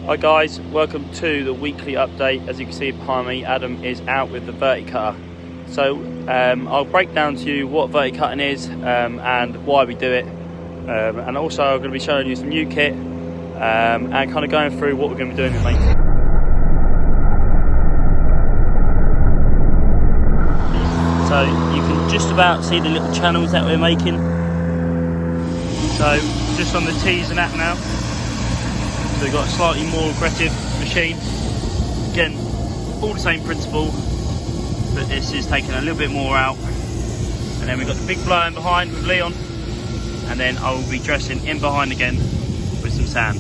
Hi guys, welcome to the weekly update. As you can see behind me, Adam is out with the verticutter. So I'll break down to you what verticutting is and why we do it. And also I'm going to be showing you some new kit and kind of going through what we're going to be doing with maintenance. So you can just about see the little channels that we're making. So just on the T's and that now. So we've got a slightly more aggressive machine. Again, all the same principle, but this is taking a little bit more out. And then we've got the big blower in behind with Leon, and then I will be dressing in behind again with some sand.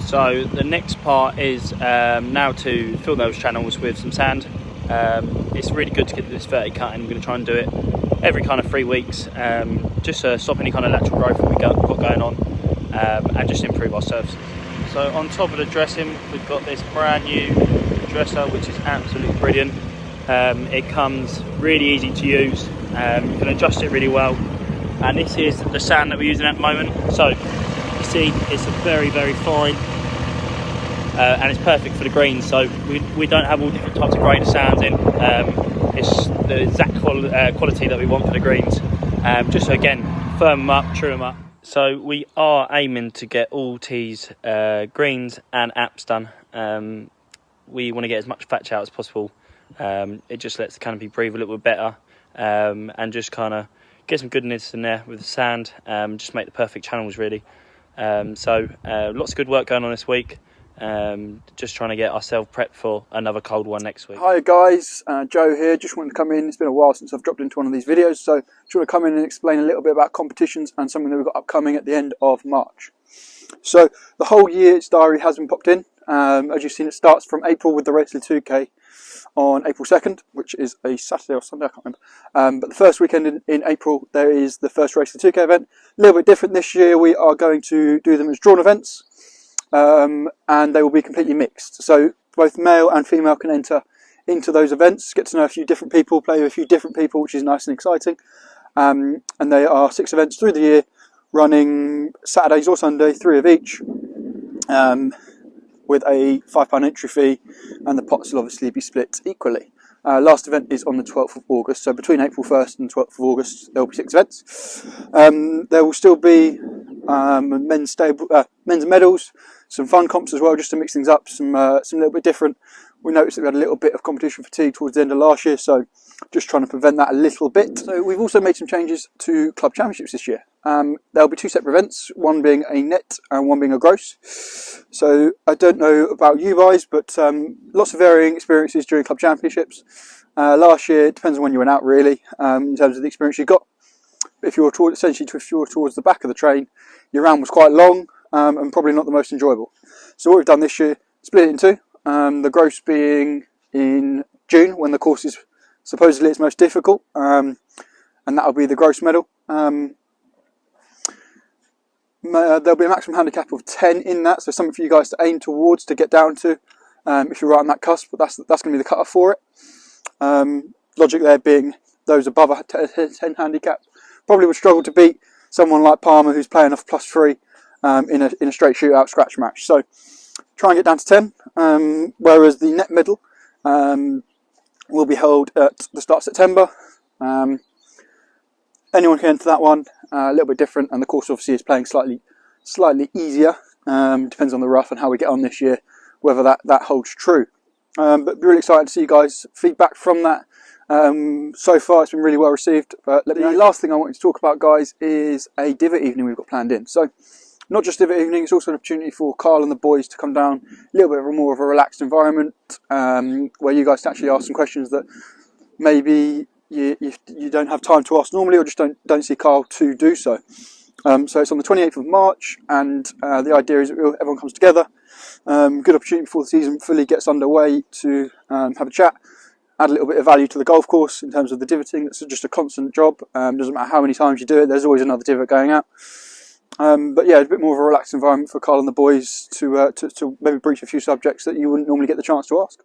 So the next part is now to fill those channels with some sand. It's really good to get this verticutting. I'm going to try and do it every kind of 3 weeks, just to stop any kind of lateral growth that we've got going on. And just improve our surfaces. So on top of the dressing, we've got this brand new dresser, which is absolutely brilliant. It comes really easy to use. You can adjust it really well. And this is the sand that we're using at the moment. So you see, it's a very, very fine, and it's perfect for the greens. So we don't have all different types of grain of sands in. It's the exact quality that we want for the greens. Just so again, firm them up, true them up. So we are aiming to get all tees, greens and apps done. We want to get as much thatch out as possible. It just lets the canopy breathe a little bit better, and just kind of get some goodness in there with the sand, just make the perfect channels really. Lots of good work going on this week. Just trying to get ourselves prepped for another cold one next week. Hi guys, Joe here. Just wanted to come in. It's been a while since I've dropped into one of these videos, so just want to come in and explain a little bit about competitions and something that we've got upcoming at the end of March. So the whole year's diary has been popped in. As you've seen, it starts from April with the race to Touquet on April 2nd, which is a Saturday or Sunday, I can't remember. But the first weekend in April, there is the first race to Touquet event. A little bit different this year. We are going to do them as drawn events. And they will be completely mixed, so both male and female can enter into those events, get to know a few different people, play with a few different people, which is nice and exciting. And they are 6 events through the year, running Saturdays or Sunday, 3 of each, with a £5 entry fee, and the pots will obviously be split equally. Last event is on the 12th of August, so between April 1st and 12th of August there will be 6 events. There will still be men's medals, some fun comps as well, just to mix things up, some little bit different. We noticed that we had a little bit of competition fatigue towards the end of last year, so just trying to prevent that a little bit. So we've also made some changes to club championships this year. There'll be 2 separate events, one being a net and one being a gross. So I don't know about you guys, but lots of varying experiences during club championships. Last year, it depends on when you went out really, in terms of the experience you got. If you were towards the back of the train, your round was quite long and probably not the most enjoyable. So what we've done this year, split it in 2. The gross being in June, when the course is supposedly its most difficult, and that'll be the gross medal. There'll be a maximum handicap of 10 in that, so something for you guys to aim towards to get down to, if you're right on that cusp. But that's going to be the cut-off for it. Logic there being those above a 10 handicap probably would struggle to beat someone like Palmer, who's playing off +3 in a straight shootout scratch match. So try and get down to 10. Whereas the net medal will be held at the start of September. Anyone can enter that one. A little bit different, and the course obviously is playing slightly easier. Depends on the rough and how we get on this year, whether that holds true. But be really excited to see you guys' feedback from that. So far it's been really well received. But the last thing I wanted to talk about, guys, is a divot evening we've got planned in. So not just divot evening, it's also an opportunity for Carl and the boys to come down, a little bit more of a relaxed environment, where you guys can actually ask some questions that maybe you don't have time to ask normally, or just don't see Carl to do so. So it's on the 28th of March, and the idea is that everyone comes together. Good opportunity before the season fully gets underway to have a chat, add a little bit of value to the golf course in terms of the divoting. It's just a constant job. Doesn't matter how many times you do it, there's always another divot going out. But yeah, a bit more of a relaxed environment for Carl and the boys to maybe breach a few subjects that you wouldn't normally get the chance to ask.